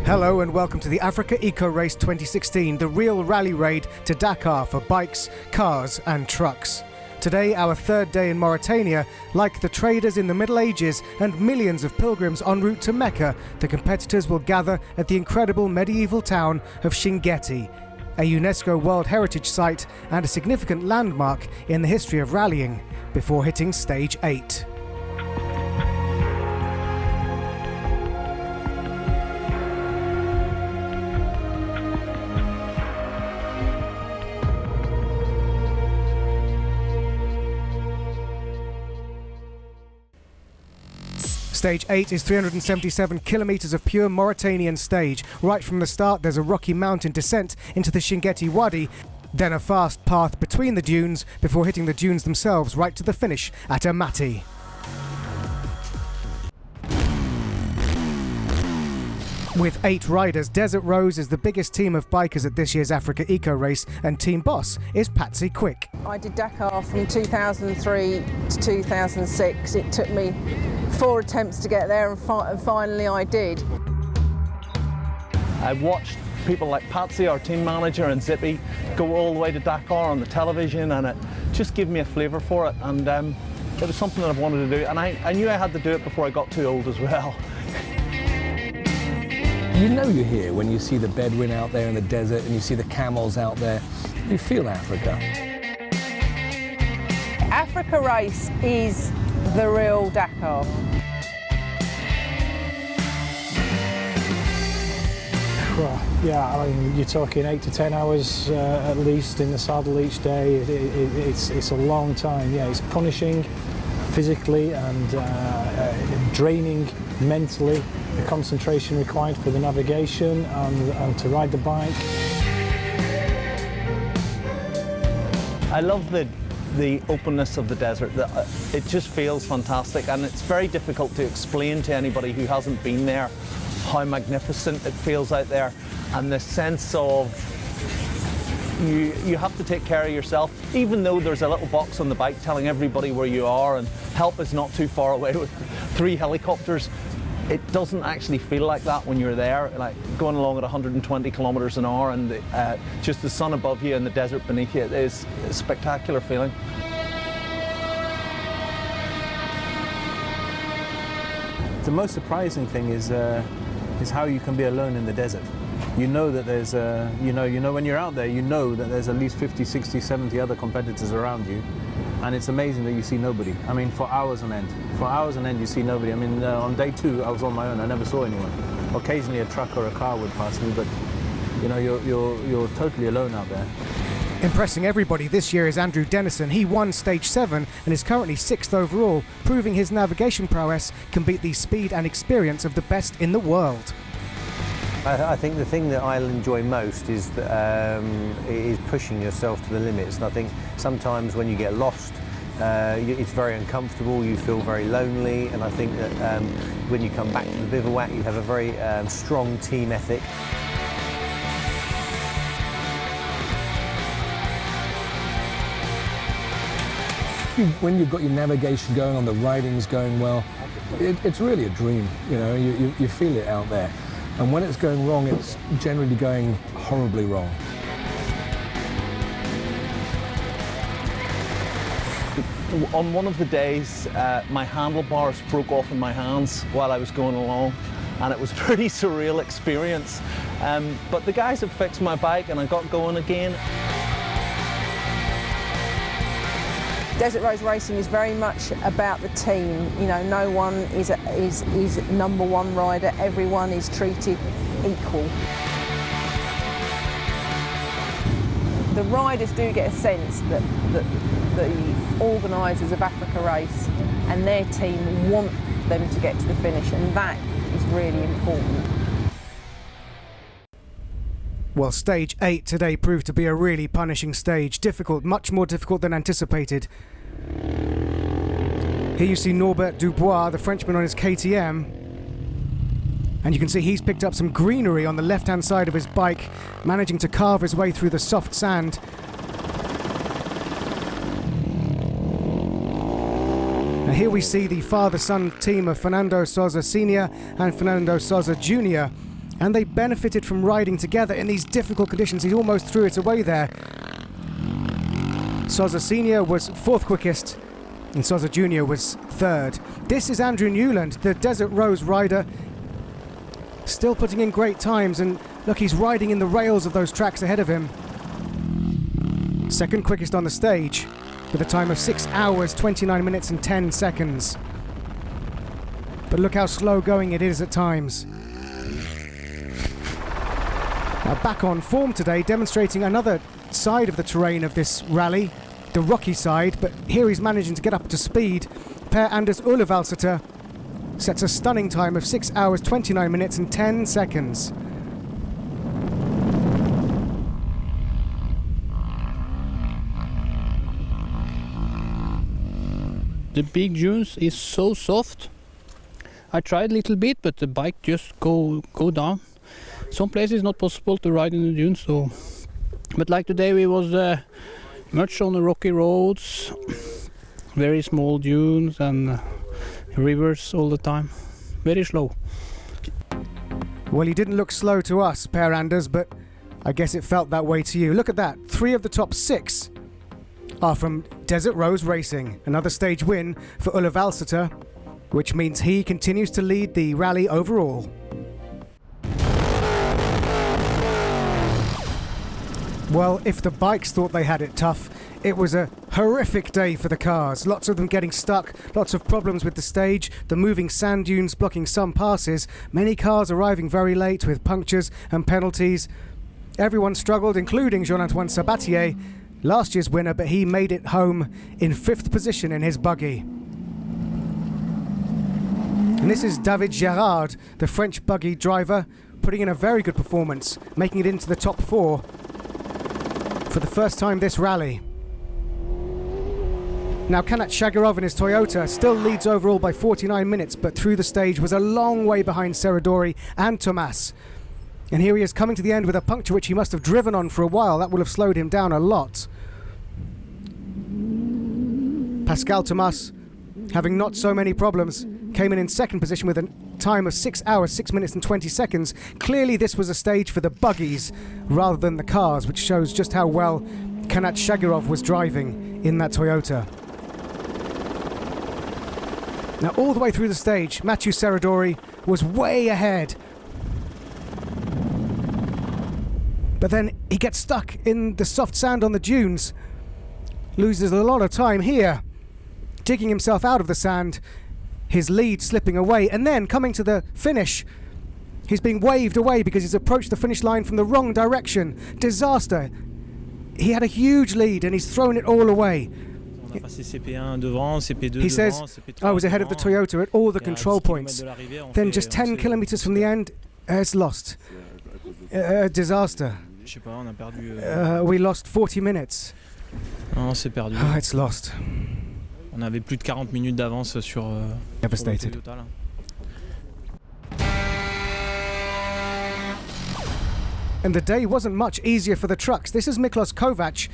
Hello and welcome to the AfricaEcoRace 2016, the real rally raid to Dakar for bikes, cars and trucks. Today, our third day in Mauritania, like the traders in the Middle Ages and millions of pilgrims en route to Mecca, the competitors will gather at the incredible medieval town of Shingeti, a UNESCO World Heritage Site and a significant landmark in the history of rallying, before hitting Stage 8. Stage 8 is 377 kilometres of pure Mauritanian stage. Right from the start there's a rocky mountain descent into the Shingeti Wadi, then a fast path between the dunes before hitting the dunes themselves right to the finish at Amati. With 8 riders, Desert Rose is the biggest team of bikers at this year's AfricaEcoRace, and team boss is Patsy Quick. I did Dakar from 2003 to 2006. It took me 4 attempts to get there, and finally I did. I watched people like Patsy, our team manager, and Zippy go all the way to Dakar on the television, and it just gave me a flavour for it, and it was something that I've wanted to do, and I knew I had to do it before I got too old as well. You know you're here when you see the Bedouin out there in the desert and you see the camels out there. You feel Africa. AfricaRace is the real Dakar. Well, yeah, I mean, you're talking 8 to 10 hours at least in the saddle each day. It's a long time. Yeah, it's punishing physically and draining mentally. The concentration required for the navigation and to ride the bike. I love the openness of the desert. It just feels fantastic, and it's very difficult to explain to anybody who hasn't been there how magnificent it feels out there, and the sense of you have to take care of yourself, even though there's a little box on the bike telling everybody where you are and help is not too far away with 3 helicopters. It doesn't actually feel like that when you're there, like going along at 120 kilometers an hour and just the sun above you and the desert beneath you. It is a spectacular feeling. The most surprising thing is how you can be alone in the desert. You know that there's, you know when you're out there, you know that there's at least 50, 60, 70 other competitors around you. And it's amazing that you see nobody. I mean, for hours on end. For hours on end, you see nobody. I mean, on day 2, I was on my own. I never saw anyone. Occasionally, a truck or a car would pass me, but you know, you're totally alone out there. Impressing everybody this year is Andrew Dennison. He won Stage 7 and is currently 6th overall, proving his navigation prowess can beat the speed and experience of the best in the world. I think the thing that I'll enjoy most is pushing yourself to the limits. And I think sometimes when you get lost, it's very uncomfortable, you feel very lonely, and I think that when you come back to the bivouac, you have a very strong team ethic. When you've got your navigation going on, the riding's going well, it's really a dream. You know, you feel it out there. And when it's going wrong, it's generally going horribly wrong. On one of the days, my handlebars broke off in my hands while I was going along, and it was a pretty surreal experience. But the guys have fixed my bike and I got going again. Desert Rose racing is very much about the team. You know, no one is number 1 rider. Everyone is treated equal. The riders do get a sense that the organisers of AfricaEcoRace, and their team want them to get to the finish, and that is really important. Well, stage 8 today proved to be a really punishing stage. Difficult, much more difficult than anticipated. Here you see Norbert Dubois, the Frenchman, on his KTM. And you can see he's picked up some greenery on the left-hand side of his bike, managing to carve his way through the soft sand. Now here we see the father-son team of Fernando Sousa Sr. and Fernando Sousa Jr., and they benefited from riding together in these difficult conditions. He almost threw it away there. Sousa Sr. was 4th quickest, and Sousa Jr. was 3rd. This is Andrew Newland, the Desert Rose rider, still putting in great times, and look, he's riding in the rails of those tracks ahead of him. 2nd quickest on the stage, with a time of 6 hours, 29 minutes and 10 seconds. But look how slow going it is at times. Now back on form today, demonstrating another side of the terrain of this rally, the rocky side, but here he's managing to get up to speed. Per Anders Ulevalsiter sets a stunning time of 6 hours, 29 minutes and 10 seconds. The big dunes is so soft. I tried a little bit, but the bike just go down. Some places not possible to ride in the dunes, so. But like today we was much on the rocky roads, very small dunes and rivers all the time. Very slow. Well, he didn't look slow to us, Per Anders, but I guess it felt that way to you. Look at that. 3 of the top 6 are from Desert Rose Racing. Another stage win for Ulevalsiter, which means he continues to lead the rally overall. Well, if the bikes thought they had it tough, it was a horrific day for the cars. Lots of them getting stuck, lots of problems with the stage, the moving sand dunes blocking some passes, many cars arriving very late with punctures and penalties. Everyone struggled, including Jean-Antoine Sabatier, last year's winner, but he made it home in 5th position in his buggy. And this is David Gérard, the French buggy driver, putting in a very good performance, making it into the top 4 for the first time this rally. Now Kanat Shagarov in his Toyota still leads overall by 49 minutes, but through the stage was a long way behind Serradori and Thomas. And here he is coming to the end with a puncture which he must have driven on for a while. That will have slowed him down a lot. Pascal Thomas, having not so many problems, came in 2nd position with a time of 6 hours, 6 minutes and 20 seconds. Clearly this was a stage for the buggies rather than the cars, which shows just how well Kanat Shagarov was driving in that Toyota. Now all the way through the stage, Mathieu Serradori was way ahead. But then he gets stuck in the soft sand on the dunes, loses a lot of time here, digging himself out of the sand, his lead slipping away, and then coming to the finish, he's being waved away because he's approached the finish line from the wrong direction. Disaster. He had a huge lead and he's thrown it all away. He says, I was ahead of the Toyota at all the control points. Then just 10 kilometers from the end, it's lost. Disaster. We lost 40 minutes. It's lost. On avait plus de 40 minutes d'avance sur Devastated. le total. And the day wasn't much easier for the trucks. This is Miklos Kovac,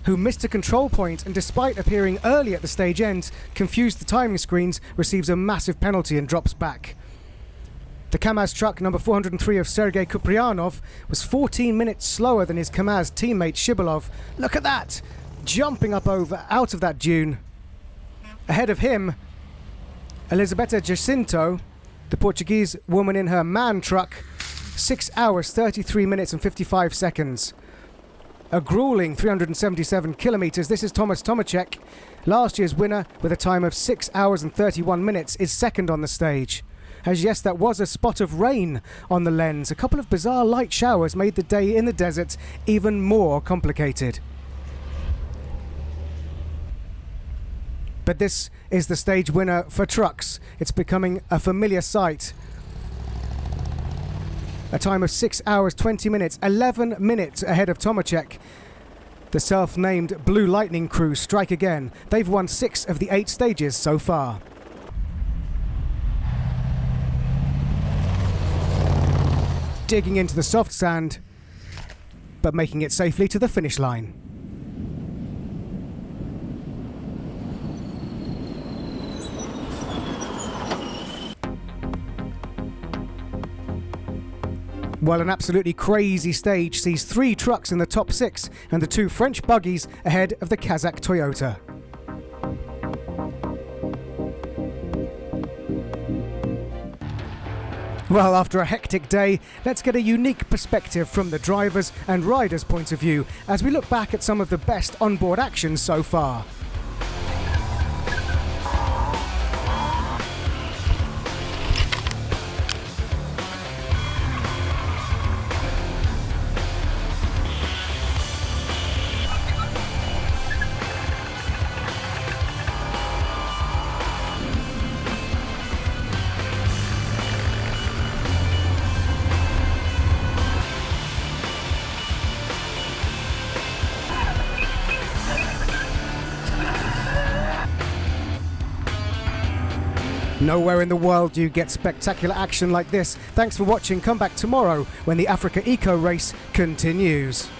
who missed a control point and despite appearing early at the stage end, confused the timing screens, receives a massive penalty and drops back. The Kamaz truck number 403 of Sergei Kuprianov was 14 minutes slower than his Kamaz teammate Shibalov. Look at that! Jumping up out of that dune. Ahead of him, Elisabetta Jacinto, the Portuguese woman in her MAN truck, 6 hours, 33 minutes and 55 seconds. A grueling 377 kilometers. This is Thomas Tomacek, last year's winner with a time of 6 hours and 31 minutes, is 2nd on the stage. As yes, that was a spot of rain on the lens. A couple of bizarre light showers made the day in the desert even more complicated. But this is the stage winner for trucks. It's becoming a familiar sight. A time of 6 hours 20 minutes, 11 minutes ahead of Tomacek. The self-named Blue Lightning crew strike again. They've won 6 of the 8 stages so far. Digging into the soft sand, but making it safely to the finish line. Well, an absolutely crazy stage sees 3 trucks in the top 6 and the 2 French buggies ahead of the Kazakh Toyota. Well, after a hectic day, let's get a unique perspective from the drivers' and riders' point of view as we look back at some of the best onboard actions so far. Nowhere in the world do you get spectacular action like this. Thanks for watching. Come back tomorrow when the Africa Eco Race continues.